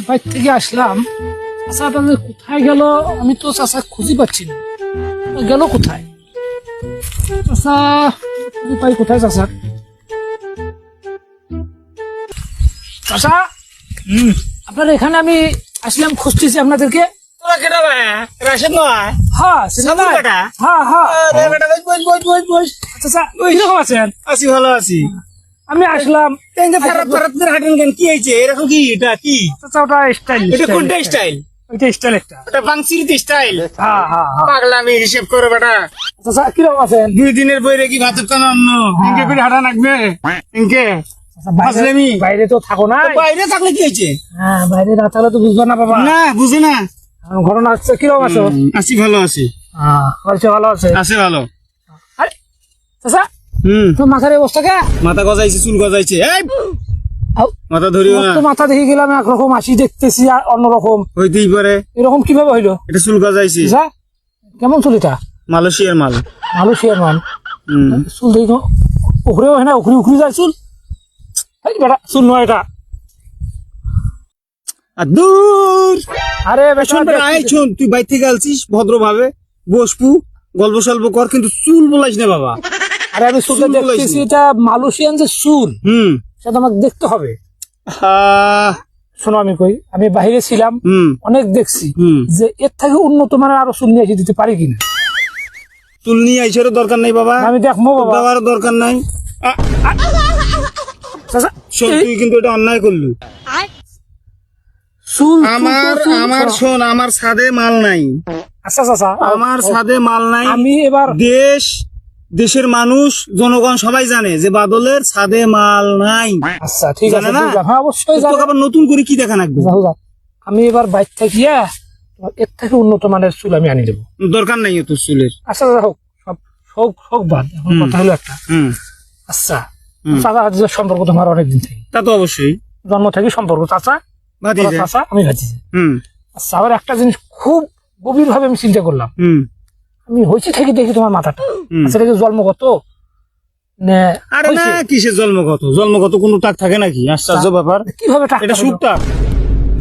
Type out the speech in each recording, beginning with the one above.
বাইর থেকে আসলাম, চাচাটা যে কোথায় গেল আমি তো চাচা খুঁজে পাচ্ছি না, গেল কোথায় চাচা? খুঁজে পাই কোথায় চাচা? চাচা আপনার এখানে আমি আসলাম, খুঁজতেছি আপনাদেরকে। তোরা কেটা ভাই রাশেদ নয়? হ্যাঁ সাদু বেটা? হ্যাঁ হ্যাঁ আরে বেটা বস। চাচা কিরকম আছেন? আছি ভালো আছি। আমি আসলাম। তেঙ্গে ফেরত করে হাঁটেন কেন? কি হয়েছে? এরকম কি এটা কি? চাচা ওটা স্টাইল। এটা কোনটা স্টাইল? ওইটা স্টাইল একটা। ওটা বাংসিরিতে স্টাইল। হ্যাঁ হ্যাঁ হ্যাঁ। পাগলামি হিসেব করে বেটা। চাচা কিরকম আছেন? 2 দিনের বইরে কি ভাতের কান অন্য ইনকে করে হাঁটা লাগবে ইনকে আসলেমি বাইরে তো থাকো না। বাইরে থাকলে কি হয়েছে? হ্যাঁ বাইরে না থাকলে তো বুঝবে না বাবা। না বুঝি না। ঘটনা হচ্ছে কিরকম আছো? আছি ভালো আছি। বাড়িতে ভালো আছে? আছে ভালো। আরে চাচা তো মাথার অবস্থা কে? মাথা গজাইছে, চুল গজাইছে। এই আউ, মাথা ধরিও না। তো মাথা দেখে গেলাম একরকম, আসি দেখতেছি আর অন্যরকম। হইতেই পারে। এরকম কিভাবে হইলো? এটা চুল গজাইছে। চাচা কেমন চুল এটা? মালয়েশিয়ার মাল। মালয়েশিয়ার মান। চুল দেখো উখরেও হয় না, উখরি যায় চুল। এই বেটা চুল নয় এটা। আর দূর। আরে শোন বেটা, এই শোন, তুই বাইর থেকে আলছিস ভদ্রভাবে বসপু, গল্প সল্প কর, কিন্তু চুল বলাইস না বাবা। আরে আমি চুল চুল দেখতেছি, বলাইছি। এটা মালয়েশিয়ান যে চুল সেটা আমাকে দেখতে হবে। শোনো আমি কই, আমি বাইরে ছিলাম, অনেক দেখছি যে এর থেকে উন্নত মানের আরো চুল নিয়ে এসে দিতে পারি কিনা। চুল নিয়ে আইসারও দরকার নাই বাবা, আমি দেখবো বাবা। দেওয়ারও দরকার নাই। চাচা, শোন, তুই কিন্তু এটা অন্যায় করলু। চুল আমার শোন, আমার ছাদে মাল নাই। আচ্ছা চাচা, আমার ছাদে মাল নাই। আমি এবার দেশের মানুষ জনগণ সবাই জানে যে বাদলের ছাদে মাল নাই। আচ্ছা ঠিক আছে, জানে না? বুঝলাম। হ্যাঁ অবশ্যই তোকে জানি। আবার নতুন করে কি দেখা লাগবে? যাও, যাও। আমি এবার বাইর থেকে এর থেকে উন্নত মানের চুল আমি আনি দেবো। দরকার নাই তোর চুলের। আচ্ছা দাদা, হোক সব হোক বাদ, এখন কথা হলো একটা। আচ্ছা চাচা হাজির সম্পর্ক তোমার অনেকদিন থেকে, তা তো অবশ্যই জন্ম থেকে সম্পর্ক। চাচা ভাতিজা। চাচা আমি ভাজি। আচ্ছা আবার একটা জিনিস খুব গভীর ভাবে আমি চিন্তা করলাম। আমি হয়েছি থেকে দেখি তোমার মাথাটা, আচ্ছা এটা কি জন্মগত না? আরে না, কিসের জন্মগত কোনো টাক থাকে নাকি? আশ্চর্য ব্যাপার। কিভাবে এটা শুকটাক।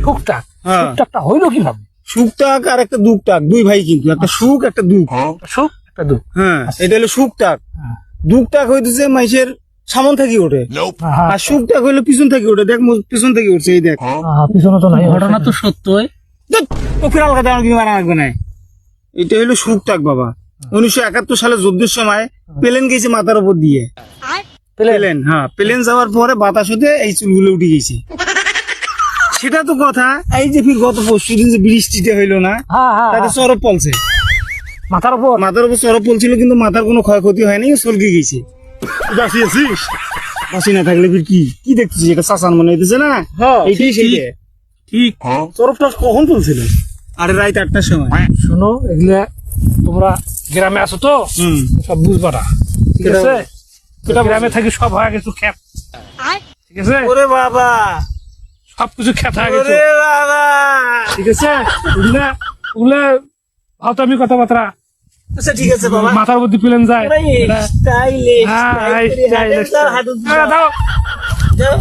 শুকটাক? হ্যাঁ। শুকটাকটা হইলো কিভাবে? শুকটাক আর একটা দুকটাক, দুই ভাই কিন্তু, একটা সুখ একটা দুঃখ। শুক একটা দুঃখ। হ্যাঁ, এটা হলো শুকটাক। হ্যাঁ। দুকটাক হইতেছে মাইসের সামন থেকে ওঠে, হ্যাঁ, আর শুকটাক হইলো পিছন থেকে ওঠে। দেখ পিছন থেকে উঠছে, এই দেখ। পিছনে তো নাই। ঘটনা তো সত্যই। ফিরাল কথা আমার কি মারা লাগবে না। এটা হলো শুকটাক বাবা। 1971 সালে যুদ্ধের সময় প্লেন গেছে মাথার উপর দিয়ে। প্লেন, হ্যাঁ, প্লেন যাওয়ার পরে বাতাস হতে এই চুলগুলো উঠে গেছে। সেটা তো কথা। এই যে ফির গত পরশুদিন যে বৃষ্টিটা হইলো না, তাতে চরপ পলছে মাথার উপর। চরপ পলছিল, কিন্তু মাথার কোনো ক্ষয়ক্ষতি হয়নি, চলকে গেছে। বাঁচিয়েছিস? বাঁচি না থাকলে ফির কি দেখতেছিস? এটা চাচার মনে হইতেছে না? এইটাই সেইটা ঠিক। চরপটা কখন পলছিল? আরে রাত 8টার সময়। শোনো, এগুলা তোমরা গ্রামে আছো তো, সব বুঝবা না, ঠিক আছে? গ্রামে থাকি সব হয়ে গেছো খ্যাত, ঠিক আছে? ওরে বাবা, সবকিছু খ্যাত হয়ে গেছে, ওরে বাবা। ঠিক আছে? ওগুলা ভাবতামি কথাবার্তা। আচ্ছা ঠিক আছে বাবা, মাথার মধ্যে প্লেন যায়। স্টাইলিশ হ্যাঁ, হাঁটু দাও। যাও।